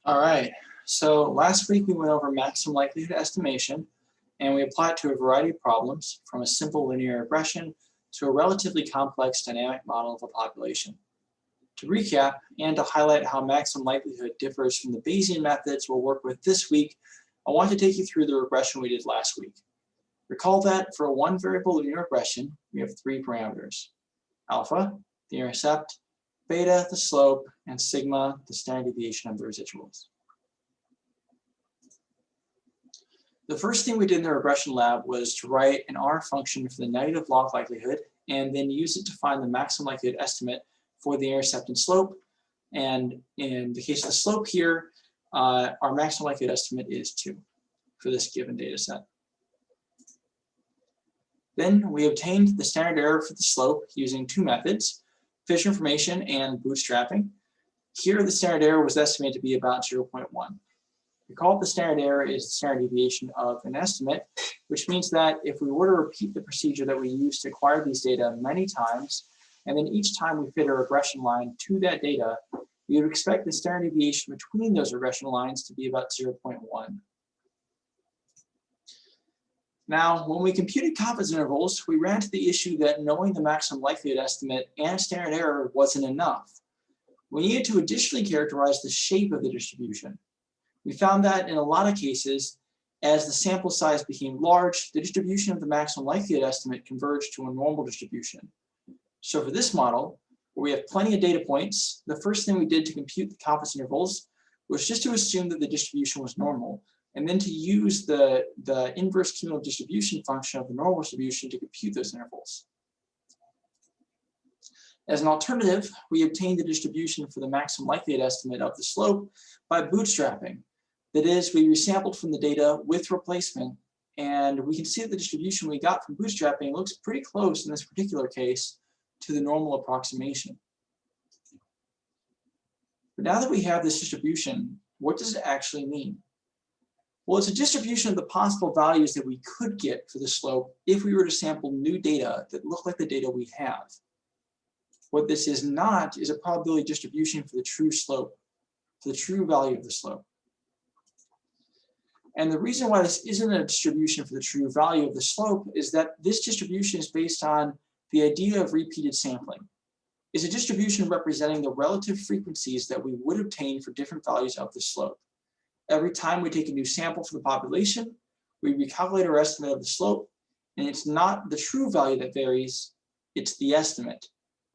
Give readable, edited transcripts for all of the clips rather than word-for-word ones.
All right, so last week we went over maximum likelihood estimation, and we applied it to a variety of problems, from a simple linear regression to a relatively complex dynamic model of a population. To recap, and to highlight how maximum likelihood differs from the Bayesian methods we'll work with this week, I want to take you through the regression we did last week. Recall that for a one variable linear regression, we have three parameters: alpha, the intercept; beta, the slope; and sigma, the standard deviation of the residuals. The first thing we did in the regression lab was to write an R function for the negative log likelihood and then use it to find the maximum likelihood estimate for the intercept and slope. And in the case of the slope here, our maximum likelihood estimate is 2 for this given data set. Then we obtained the standard error for the slope using two methods: Fisher information and bootstrapping. Here the standard error was estimated to be about 0.1. Recall the standard error is the standard deviation of an estimate, which means that if we were to repeat the procedure that we used to acquire these data many times, and then each time we fit a regression line to that data, we would expect the standard deviation between those regression lines to be about 0.1. Now, when we computed confidence intervals, we ran into the issue that knowing the maximum likelihood estimate and standard error wasn't enough. We needed to additionally characterize the shape of the distribution. We found that in a lot of cases, as the sample size became large, the distribution of the maximum likelihood estimate converged to a normal distribution. So for this model, where we have plenty of data points, the first thing we did to compute the confidence intervals was just to assume that the distribution was normal, and then to use the inverse cumulative distribution function of the normal distribution to compute those intervals. As an alternative, we obtained the distribution for the maximum likelihood estimate of the slope by bootstrapping. That is, we resampled from the data with replacement, and we can see that the distribution we got from bootstrapping looks pretty close in this particular case to the normal approximation. But now that we have this distribution, what does it actually mean? Well, it's a distribution of the possible values that we could get for the slope if we were to sample new data that look like the data we have. What this is not is a probability distribution for the true slope, for the true value of the slope. And the reason why this isn't a distribution for the true value of the slope is that this distribution is based on the idea of repeated sampling. It's a distribution representing the relative frequencies that we would obtain for different values of the slope. Every time we take a new sample from the population, we recalculate our estimate of the slope, and it's not the true value that varies, it's the estimate.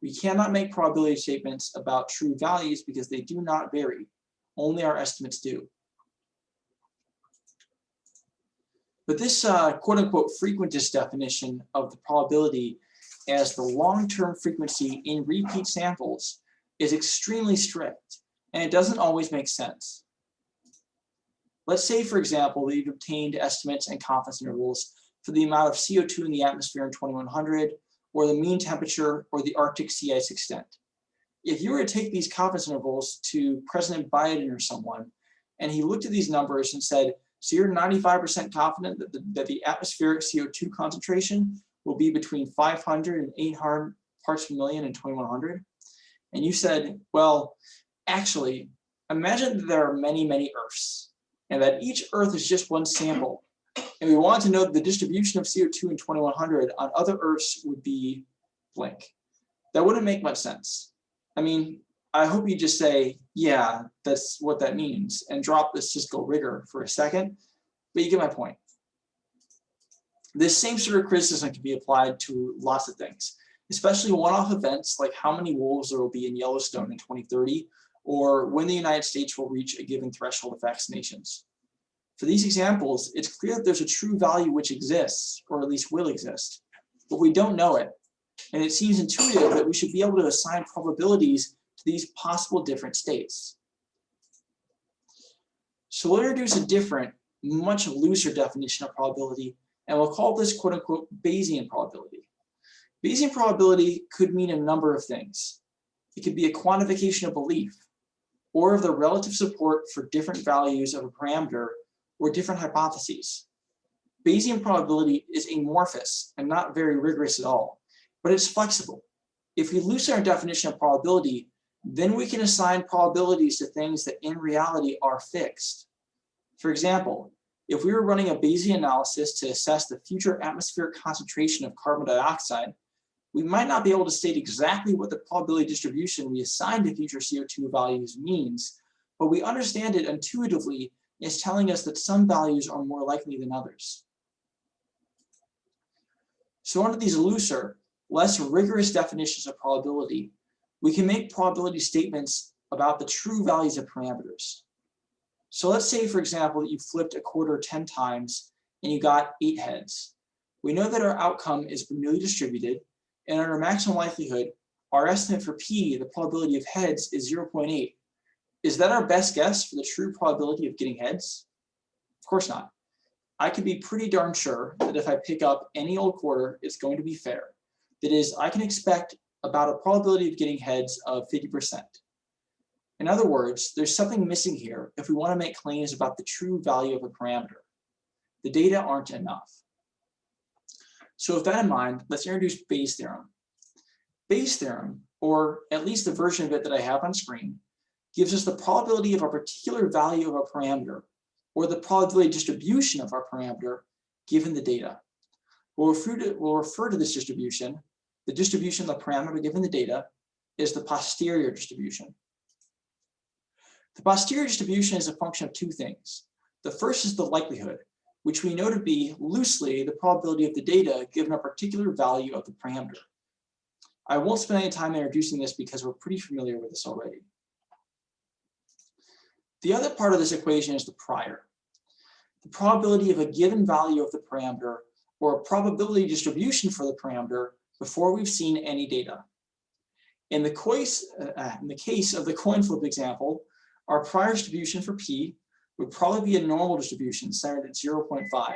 We cannot make probability statements about true values because they do not vary. Only our estimates do. But this quote-unquote frequentist definition of the probability as the long-term frequency in repeat samples is extremely strict, and it doesn't always make sense. Let's say, for example, that you've obtained estimates and confidence intervals for the amount of CO2 in the atmosphere in 2100, or the mean temperature, or the Arctic sea ice extent. If you were to take these confidence intervals to President Biden or someone, and he looked at these numbers and said, so you're 95% confident that the atmospheric CO2 concentration will be between 500 and 800 parts per million in 2100, and you said, well, actually, imagine that there are many, many Earths, and that each Earth is just one sample. And we want to know that the distribution of CO2 in 2100 on other Earths would be blank. That wouldn't make much sense. I mean, I hope you just say, yeah, that's what that means, and drop this statistical rigor for a second, but you get my point. This same sort of criticism can be applied to lots of things, especially one-off events like how many wolves there will be in Yellowstone in 2030, or when the United States will reach a given threshold of vaccinations. For these examples, it's clear that there's a true value which exists, or at least will exist, but we don't know it. And it seems intuitive that we should be able to assign probabilities to these possible different states. So we'll introduce a different, much looser definition of probability, and we'll call this quote-unquote Bayesian probability. Bayesian probability could mean a number of things. It could be a quantification of belief, or of the relative support for different values of a parameter or different hypotheses. Bayesian probability is amorphous and not very rigorous at all, but it's flexible. If we loosen our definition of probability, Then we can assign probabilities to things that in reality are fixed. For example, if we were running a Bayesian analysis to assess the future atmospheric concentration of carbon dioxide, we might not be able to state exactly what the probability distribution we assign to future CO2 values means, but we understand it intuitively as telling us that some values are more likely than others. So under these looser, less rigorous definitions of probability, we can make probability statements about the true values of parameters. So let's say, for example, that you flipped a quarter 10 times and you got 8 heads. We know that our outcome is Bernoulli distributed, and under maximum likelihood, our estimate for P, the probability of heads, is 0.8. Is that our best guess for the true probability of getting heads? Of course not. I can be pretty darn sure that if I pick up any old quarter, it's going to be fair. That is, I can expect about a probability of getting heads of 50%. In other words, there's something missing here if we want to make claims about the true value of a parameter. The data aren't enough. So with that in mind, let's introduce Bayes' theorem. Bayes' theorem, or at least the version of it that I have on screen, gives us the probability of a particular value of a parameter, or the probability distribution of our parameter, given the data. We'll refer to this distribution, the distribution of the parameter given the data, is the posterior distribution. The posterior distribution is a function of two things. The first is the likelihood, which we know to be loosely the probability of the data given a particular value of the parameter. I won't spend any time introducing this because we're pretty familiar with this already. The other part of this equation is the prior. The probability of a given value of the parameter, or a probability distribution for the parameter before we've seen any data. In the case of the coin flip example, our prior distribution for P would probably be a normal distribution centered at 0.5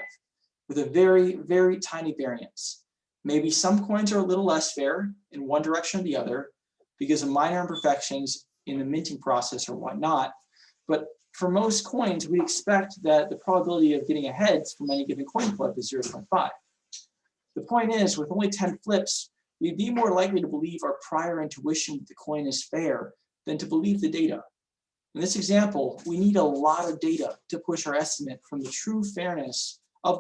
with a very, very tiny variance. Maybe some coins are a little less fair in one direction or the other because of minor imperfections in the minting process or whatnot. But for most coins, we expect that the probability of getting a heads from any given coin flip is 0.5. The point is, with only 10 flips, we'd be more likely to believe our prior intuition that the coin is fair than to believe the data. In this example, we need a lot of data to push our estimate from the true fairness of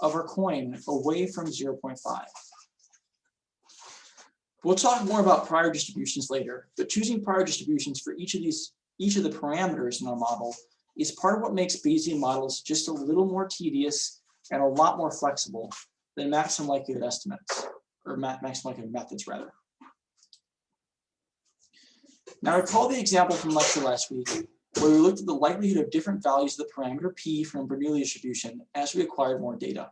our coin away from 0.5. We'll talk more about prior distributions later, but choosing prior distributions for each of the parameters in our model is part of what makes Bayesian models just a little more tedious and a lot more flexible than maximum likelihood estimates, or maximum likelihood methods rather. Now recall the example from lecture last week, where we looked at the likelihood of different values of the parameter P from Bernoulli distribution as we acquired more data.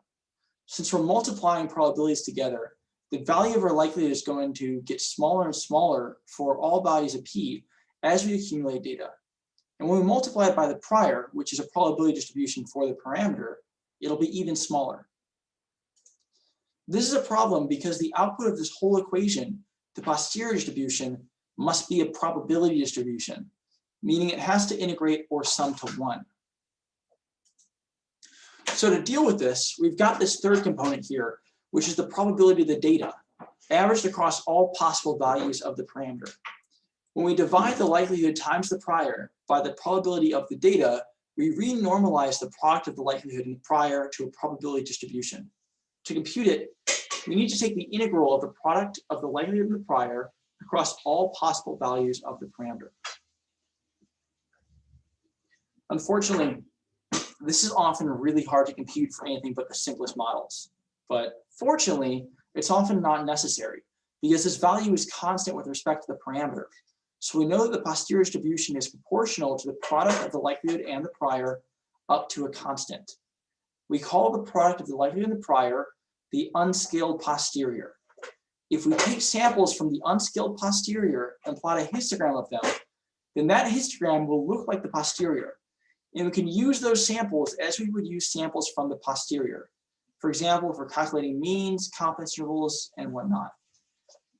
Since we're multiplying probabilities together, the value of our likelihood is going to get smaller and smaller for all values of P as we accumulate data. And when we multiply it by the prior, which is a probability distribution for the parameter, it'll be even smaller. This is a problem because the output of this whole equation, the posterior distribution, must be a probability distribution, meaning it has to integrate or sum to 1. So to deal with this, we've got this third component here, which is the probability of the data, averaged across all possible values of the parameter. When we divide the likelihood times the prior by the probability of the data, we renormalize the product of the likelihood and the prior to a probability distribution. To compute it, we need to take the integral of the product of the likelihood and the prior across all possible values of the parameter. Unfortunately, this is often really hard to compute for anything but the simplest models. But fortunately, it's often not necessary because this value is constant with respect to the parameter. So we know that the posterior distribution is proportional to the product of the likelihood and the prior up to a constant. We call the product of the likelihood and the prior the unscaled posterior. If we take samples from the unscaled posterior and plot a histogram of them, then that histogram will look like the posterior. And we can use those samples as we would use samples from the posterior. For example, for calculating means, confidence intervals, and whatnot.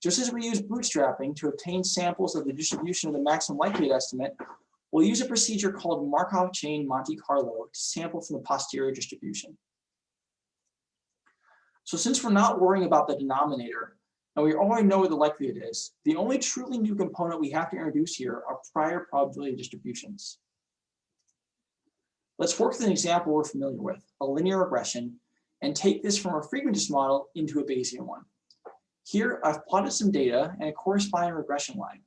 Just as we use bootstrapping to obtain samples of the distribution of the maximum likelihood estimate, we'll use a procedure called Markov chain Monte Carlo to sample from the posterior distribution. So since we're not worrying about the denominator, and we already know what the likelihood is. The only truly new component we have to introduce here are prior probability distributions. Let's work with an example we're familiar with, a linear regression, and take this from a frequentist model into a Bayesian one. Here, I've plotted some data and a corresponding regression line.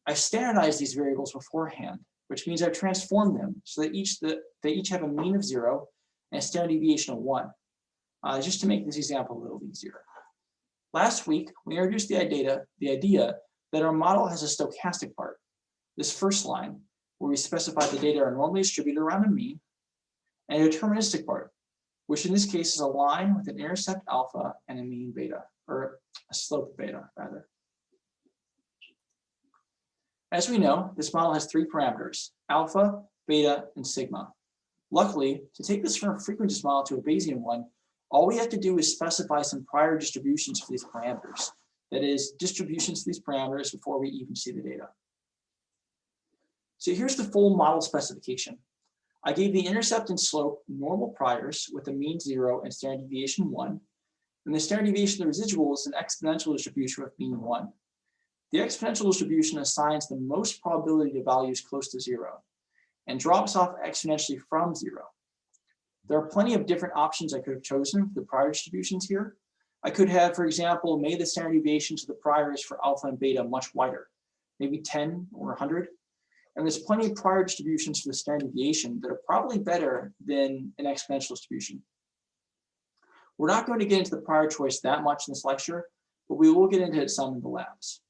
I've standardized these variables beforehand, which means I've transformed them so that they each have a mean of 0 and a standard deviation of 1, just to make this example a little easier. Last week, we introduced the idea that our model has a stochastic part, this first line, where we specify the data are normally distributed around a mean, and a deterministic part, which in this case is a line with an intercept alpha and a mean beta, or a slope beta, rather. As we know, this model has 3 parameters, alpha, beta, and sigma. Luckily, to take this from a frequentist model to a Bayesian one, all we have to do is specify some prior distributions for these parameters. That is, distributions for these parameters before we even see the data. So here's the full model specification. I gave the intercept and slope normal priors with a mean 0 and standard deviation 1. And the standard deviation of the residual is an exponential distribution with mean 1. The exponential distribution assigns the most probability to values close to 0 and drops off exponentially from 0. There are plenty of different options I could have chosen for the prior distributions here. I could have, for example, made the standard deviations of the priors for alpha and beta much wider, maybe 10 or 100. And there's plenty of prior distributions for the standard deviation that are probably better than an exponential distribution. We're not going to get into the prior choice that much in this lecture, but we will get into it some in the labs.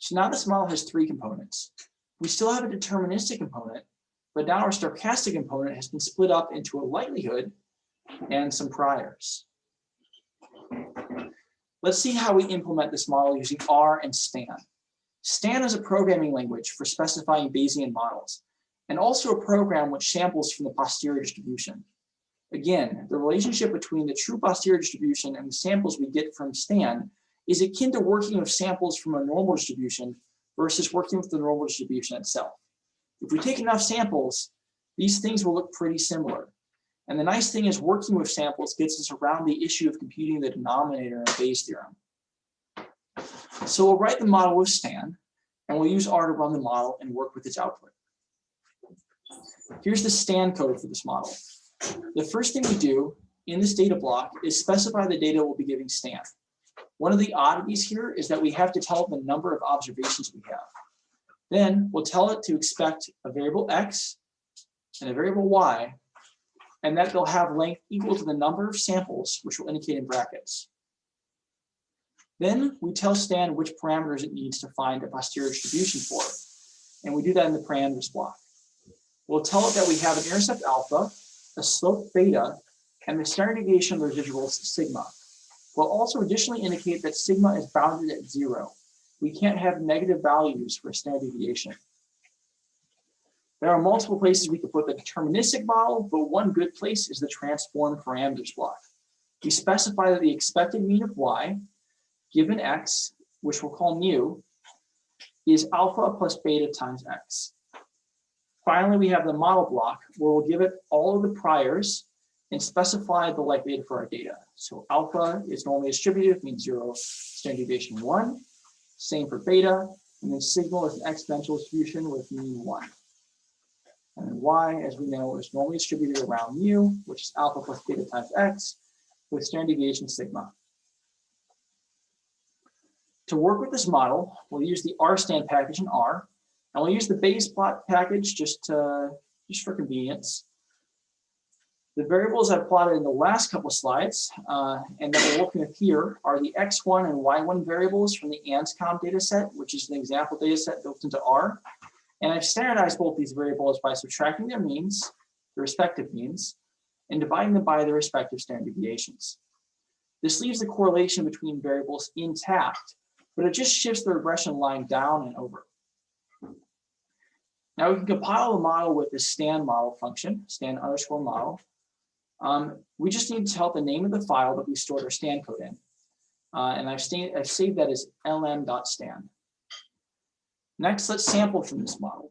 So now this model has 3 components. We still have a deterministic component, but now our stochastic component has been split up into a likelihood and some priors. Let's see how we implement this model using R and Stan. Stan is a programming language for specifying Bayesian models, and also a program which samples from the posterior distribution. Again, the relationship between the true posterior distribution and the samples we get from Stan is akin to working with samples from a normal distribution versus working with the normal distribution itself. If we take enough samples, these things will look pretty similar. And the nice thing is working with samples gets us around the issue of computing the denominator in Bayes' theorem. So we'll write the model with Stan, and we'll use R to run the model and work with its output. Here's the Stan code for this model. The first thing we do in this data block is specify the data we'll be giving Stan. One of the oddities here is that we have to tell it the number of observations we have. Then we'll tell it to expect a variable x and a variable y, and that they'll have length equal to the number of samples, which we'll indicate in brackets. Then we tell Stan which parameters it needs to find a posterior distribution for, and we do that in the parameters block. We'll tell it that we have an intercept alpha, a slope beta, and the standard deviation of the residuals sigma. We'll also additionally indicate that sigma is bounded at 0. We can't have negative values for standard deviation. There are multiple places we could put the deterministic model, but one good place is the transform parameters block. We specify that the expected mean of y, given x, which we'll call mu, is alpha plus beta times x. Finally, we have the model block where we'll give it all of the priors and specify the likelihood for our data. So alpha is normally distributed, means 0, standard deviation 1. Same for beta, and then sigma is an exponential distribution with mean 1. And then y, as we know, is normally distributed around mu, which is alpha plus beta times x, with standard deviation sigma. To work with this model, we'll use the RStan package in R, and we'll use the Bayes plot package just for convenience. The variables I've plotted in the last couple of slides and that we're working with here are the x1 and y1 variables from the ANSCOM data set, which is an example data set built into R. And I've standardized both these variables by subtracting their means, the respective means, and dividing them by their respective standard deviations. This leaves the correlation between variables intact, but it just shifts the regression line down and over. Now we can compile the model with the Stan model function, Stan underscore model. We just need to tell it the name of the file that we stored our Stan code in. And I've saved that as lm.stan. Next, let's sample from this model.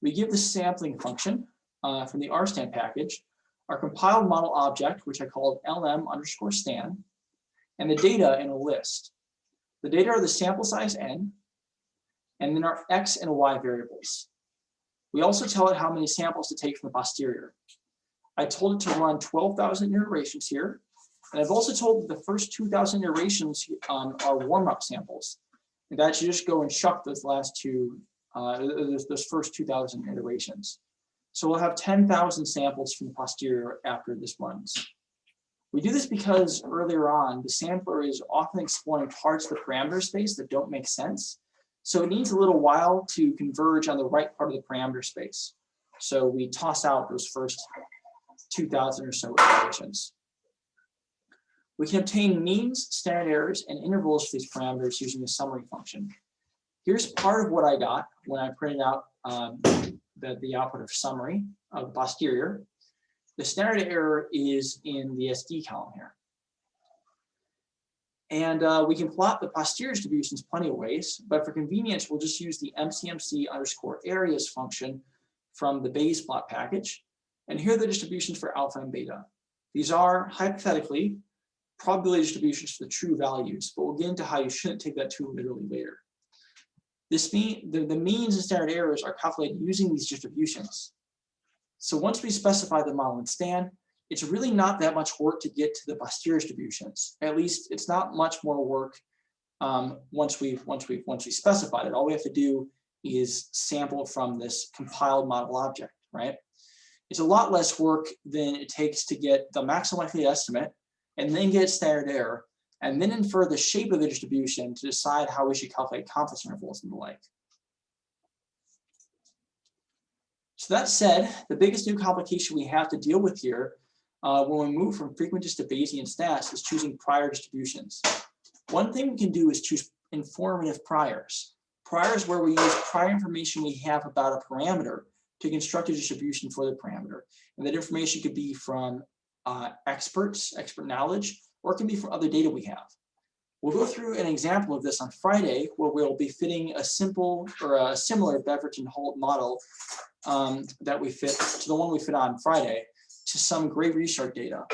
We give the sampling function from the RStan package, our compiled model object, which I called lm underscore stan, and the data in a list. The data are the sample size n, and then our x and y variables. We also tell it how many samples to take from the posterior. I told it to run 12,000 iterations here, and I've also told it the first 2,000 iterations are warm-up samples. And that should just go and shuck those last two, those first 2,000 iterations. So we'll have 10,000 samples from the posterior after this runs. We do this because earlier on, the sampler is often exploring parts of the parameter space that don't make sense. So it needs a little while to converge on the right part of the parameter space. So we toss out those first 2,000 or so iterations. We can obtain means, standard errors, and intervals for these parameters using a summary function. Here's part of what I got when I printed out the output of summary of the posterior. The standard error is in the SD column here. And we can plot the posterior distributions plenty of ways, but for convenience, we'll just use the MCMC_areas function from the Bayes plot package. And here are the distributions for alpha and beta. These are, hypothetically, probability distributions for the true values, but we'll get into how you shouldn't take that too literally later. The means and standard errors are calculated using these distributions. So once we specify the model in Stan, it's really not that much work to get to the posterior distributions. At least it's not much more work once we specified it. All we have to do is sample from this compiled model object, right? It's a lot less work than it takes to get the maximum likely estimate and then get standard error, and then infer the shape of the distribution to decide how we should calculate confidence intervals and the like. So that said, the biggest new complication we have to deal with here when we move from frequentist to Bayesian stats is choosing prior distributions. One thing we can do is choose informative priors. Priors where we use prior information we have about a parameter to construct a distribution for the parameter. And that information could be from expert knowledge, or it can be from other data we have. We'll go through an example of this on Friday, where we'll be fitting a simple or a similar Beveridge and Holt model that we fit to the one we fit on Friday to some Gray Richard data.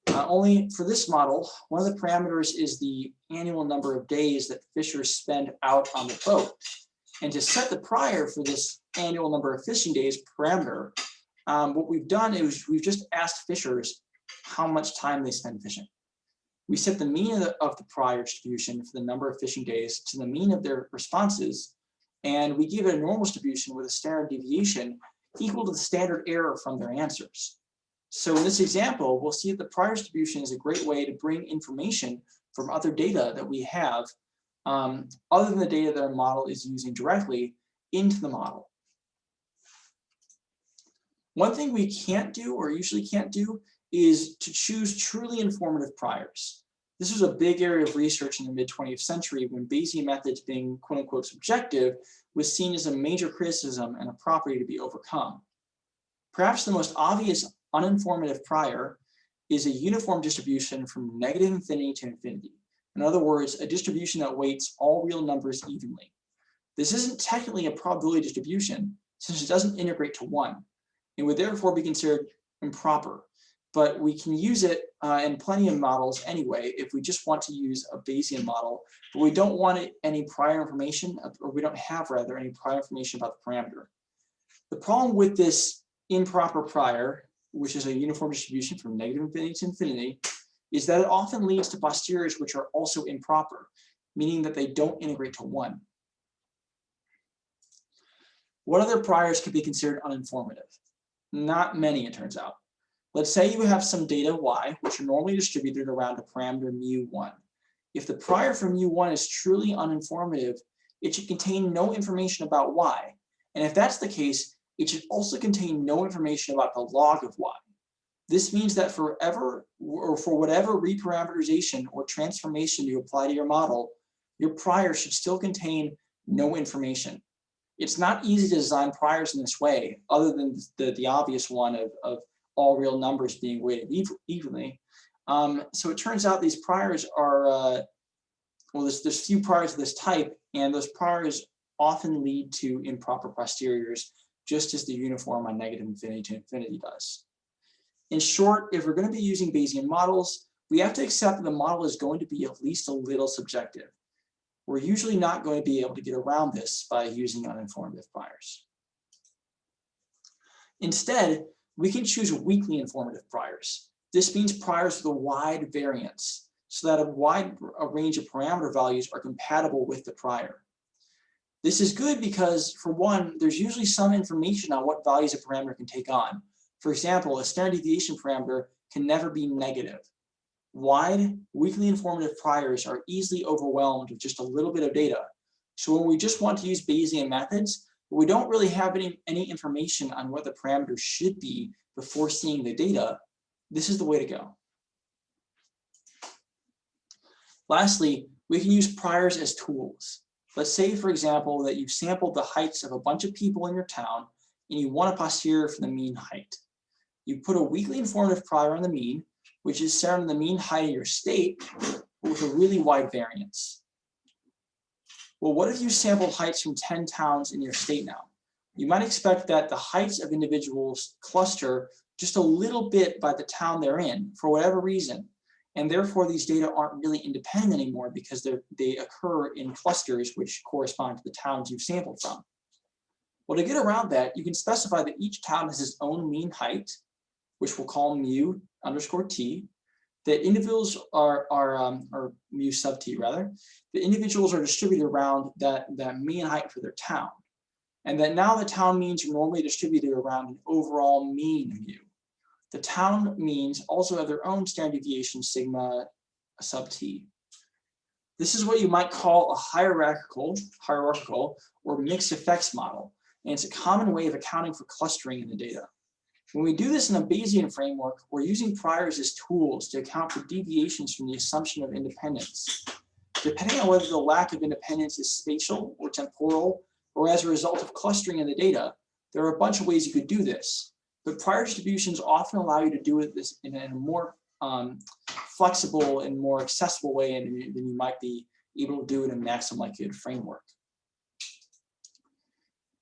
Only for this model, one of the parameters is the annual number of days that fishers spend out on the boat. And to set the prior for this annual number of fishing days parameter, what we've done is we've just asked fishers how much time they spend fishing. We set the mean of the prior distribution for the number of fishing days to the mean of their responses, and we give it a normal distribution with a standard deviation equal to the standard error from their answers. So in this example, we'll see that the prior distribution is a great way to bring information from other data that we have, other than the data that our model is using directly, into the model. One thing we can't do, or usually can't do, is to choose truly informative priors. This was a big area of research in the mid-20th century when Bayesian methods being quote-unquote subjective was seen as a major criticism and a property to be overcome. Perhaps the most obvious uninformative prior is a uniform distribution from negative infinity to infinity. In other words, a distribution that weights all real numbers evenly. This isn't technically a probability distribution since it doesn't integrate to 1. It would therefore be considered improper, but we can use it in plenty of models anyway if we just want to use a Bayesian model, but we don't want any prior information, or we don't have rather any prior information about the parameter. The problem with this improper prior, which is a uniform distribution from negative infinity to infinity, is that it often leads to posteriors which are also improper, meaning that they don't integrate to 1. What other priors could be considered uninformative? Not many, it turns out. Let's say you have some data y, which are normally distributed around a parameter mu1. If the prior for mu1 is truly uninformative, it should contain no information about y. And if that's the case, it should also contain no information about the log of y. This means that for whatever reparameterization or transformation you apply to your model, your prior should still contain no information. It's not easy to design priors in this way, other than the obvious one of all real numbers being weighted evenly. So it turns out these priors are, there's few priors of this type, and those priors often lead to improper posteriors, just as the uniform on negative infinity to infinity does. In short, if we're going to be using Bayesian models, we have to accept that the model is going to be at least a little subjective. We're usually not going to be able to get around this by using uninformative priors. Instead, we can choose weakly informative priors. This means priors with a wide variance, so that a range of parameter values are compatible with the prior. This is good because, for one, there's usually some information on what values a parameter can take on. For example, a standard deviation parameter can never be negative. Wide, weakly informative priors are easily overwhelmed with just a little bit of data. So when we just want to use Bayesian methods, but we don't really have any information on what the parameters should be before seeing the data, this is the way to go. Lastly, we can use priors as tools. Let's say, for example, that you've sampled the heights of a bunch of people in your town and you want a posterior for the mean height. You put a weakly informative prior on the mean, which is set on the mean height of your state, but with a really wide variance. Well, what if you sampled heights from 10 towns in your state now? You might expect that the heights of individuals cluster just a little bit by the town they're in, for whatever reason. And therefore, these data aren't really independent anymore because they occur in clusters which correspond to the towns you've sampled from. Well, to get around that, you can specify that each town has its own mean height, which we'll call mu underscore t. That individuals or mu sub t rather, the individuals are distributed around that mean height for their town. And that now the town means are normally distributed around an overall mean mu. The town means also have their own standard deviation sigma sub t. This is what you might call a hierarchical or mixed effects model, and it's a common way of accounting for clustering in the data. When we do this in a Bayesian framework, we're using priors as tools to account for deviations from the assumption of independence. Depending on whether the lack of independence is spatial or temporal, or as a result of clustering in the data, there are a bunch of ways you could do this. But prior distributions often allow you to do this in a more flexible and more accessible way than you might be able to do in a maximum likelihood framework.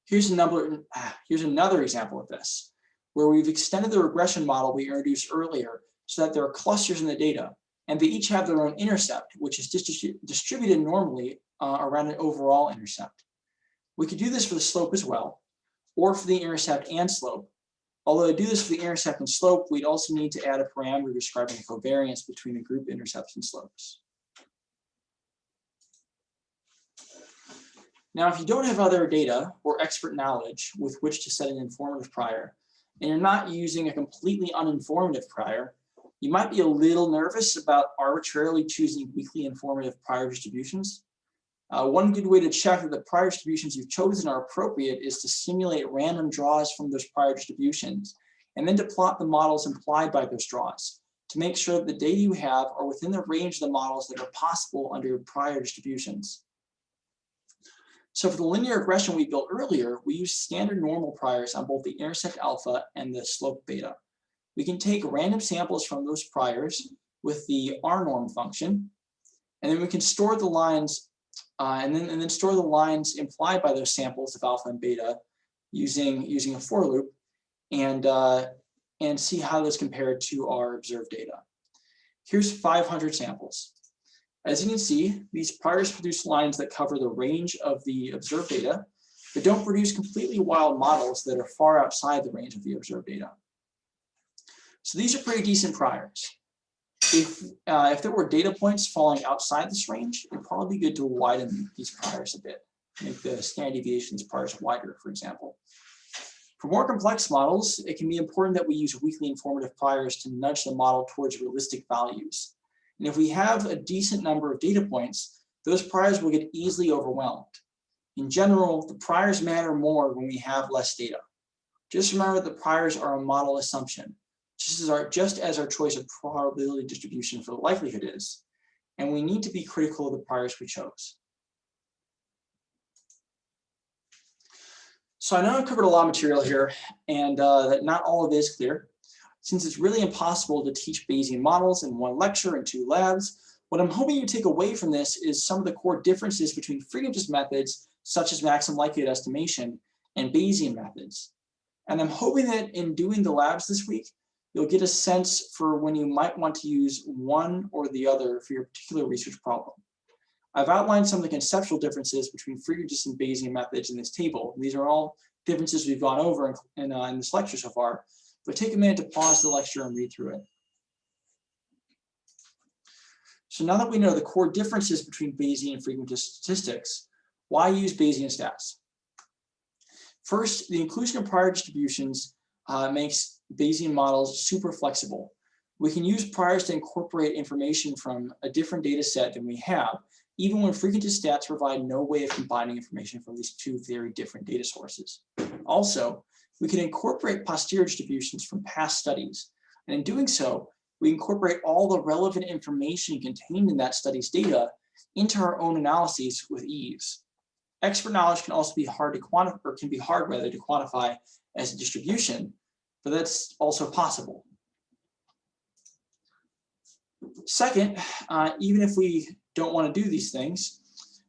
Here's another example of this, where we've extended the regression model we introduced earlier so that there are clusters in the data, and they each have their own intercept, which is distributed normally around an overall intercept. We could do this for the slope as well, or for the intercept and slope. Although to do this for the intercept and slope, we'd also need to add a parameter describing the covariance between the group intercepts and slopes. Now, if you don't have other data or expert knowledge with which to set an informative prior, and you're not using a completely uninformative prior, you might be a little nervous about arbitrarily choosing weakly informative prior distributions. One good way to check that the prior distributions you've chosen are appropriate is to simulate random draws from those prior distributions, and then to plot the models implied by those draws to make sure that the data you have are within the range of the models that are possible under prior distributions. So for the linear regression we built earlier, we used standard normal priors on both the intercept alpha and the slope beta. We can take random samples from those priors with the rnorm function, and then we can store the lines and then store the lines implied by those samples of alpha and beta using a for loop, and see how those compare to our observed data. Here's 500 samples. As you can see, these priors produce lines that cover the range of the observed data, but don't produce completely wild models that are far outside the range of the observed data. So these are pretty decent priors. If there were data points falling outside this range, it'd probably be good to widen these priors a bit, make the standard deviations priors wider, for example. For more complex models, it can be important that we use weakly informative priors to nudge the model towards realistic values. And if we have a decent number of data points, those priors will get easily overwhelmed. In general, the priors matter more when we have less data. Just remember that the priors are a model assumption, just as our choice of probability distribution for the likelihood is, and we need to be critical of the priors we chose. So I know I've covered a lot of material here, and that not all of it is clear. Since it's really impossible to teach Bayesian models in one lecture and 2 labs, what I'm hoping you take away from this is some of the core differences between frequentist methods, such as maximum likelihood estimation, and Bayesian methods. And I'm hoping that in doing the labs this week, you'll get a sense for when you might want to use one or the other for your particular research problem. I've outlined some of the conceptual differences between frequentist and Bayesian methods in this table. These are all differences we've gone over in this lecture so far, but take a minute to pause the lecture and read through it. So now that we know the core differences between Bayesian and frequentist statistics, why use Bayesian stats? First, the inclusion of prior distributions makes Bayesian models super flexible. We can use priors to incorporate information from a different data set than we have, even when frequentist stats provide no way of combining information from these two very different data sources. Also, we can incorporate posterior distributions from past studies, and in doing so, we incorporate all the relevant information contained in that study's data into our own analyses with ease. Expert knowledge can also be hard to quantify, or can be hard rather to quantify as a distribution, but that's also possible. Second, even if we don't want to do these things,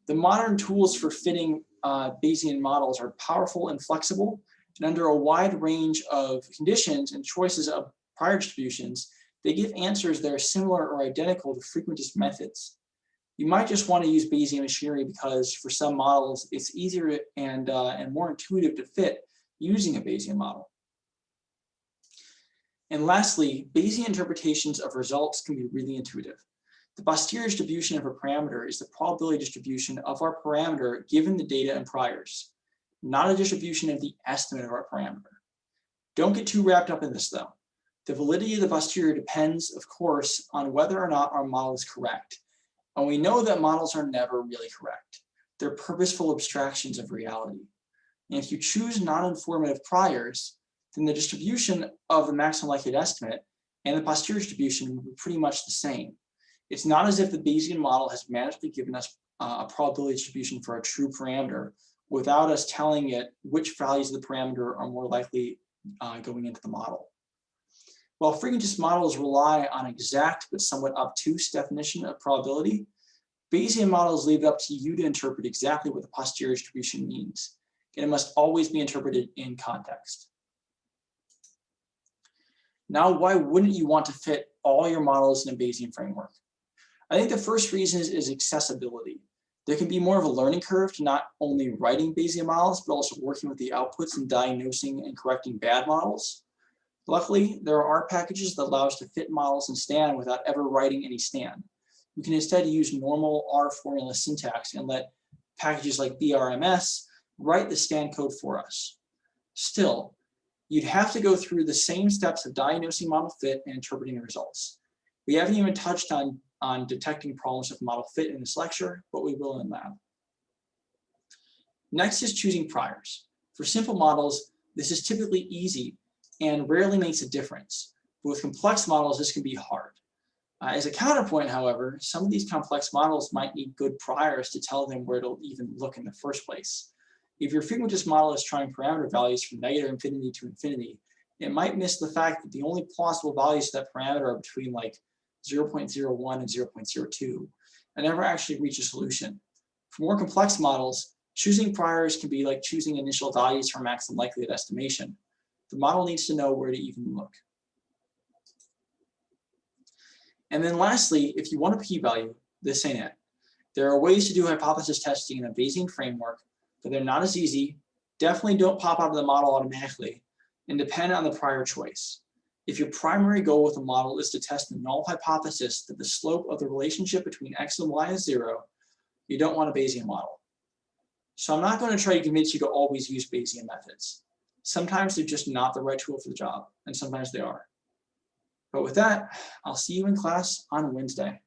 the modern tools for fitting Bayesian models are powerful and flexible, and under a wide range of conditions and choices of prior distributions, they give answers that are similar or identical to frequentist methods. You might just want to use Bayesian machinery because for some models, it's easier and more intuitive to fit using a Bayesian model. And lastly, Bayesian interpretations of results can be really intuitive. The posterior distribution of a parameter is the probability distribution of our parameter given the data and priors, not a distribution of the estimate of our parameter. Don't get too wrapped up in this though. The validity of the posterior depends, of course, on whether or not our model is correct. And we know that models are never really correct. They're purposeful abstractions of reality. And if you choose non-informative priors, then the distribution of the maximum likelihood estimate and the posterior distribution will be pretty much the same. It's not as if the Bayesian model has magically given us a probability distribution for a true parameter without us telling it which values of the parameter are more likely going into the model. While frequentist models rely on exact but somewhat obtuse definition of probability, Bayesian models leave it up to you to interpret exactly what the posterior distribution means, and it must always be interpreted in context. Now, why wouldn't you want to fit all your models in a Bayesian framework? I think the first reason is accessibility. There can be more of a learning curve to not only writing Bayesian models, but also working with the outputs and diagnosing and correcting bad models. Luckily, there are R packages that allow us to fit models in Stan without ever writing any Stan. We can instead use normal R formula syntax and let packages like BRMS write the Stan code for us. Still, you'd have to go through the same steps of diagnosing model fit and interpreting the results. We haven't even touched on detecting problems with model fit in this lecture, but we will in lab. Next is choosing priors. For simple models, this is typically easy and rarely makes a difference. But with complex models, this can be hard. As a counterpoint, however, some of these complex models might need good priors to tell them where to even look in the first place. If your frequentist model is trying parameter values from negative infinity to infinity, it might miss the fact that the only plausible values of that parameter are between like 0.01 and 0.02, and never actually reach a solution. For more complex models, choosing priors can be like choosing initial values for maximum likelihood estimation. The model needs to know where to even look. And then lastly, if you want a p-value, this ain't it. There are ways to do hypothesis testing in a Bayesian framework, but they're not as easy, definitely don't pop out of the model automatically, and depend on the prior choice. If your primary goal with a model is to test the null hypothesis that the slope of the relationship between x and y is 0, you don't want a Bayesian model. So I'm not going to try to convince you to always use Bayesian methods. Sometimes they're just not the right tool for the job, and sometimes they are. But with that, I'll see you in class on Wednesday.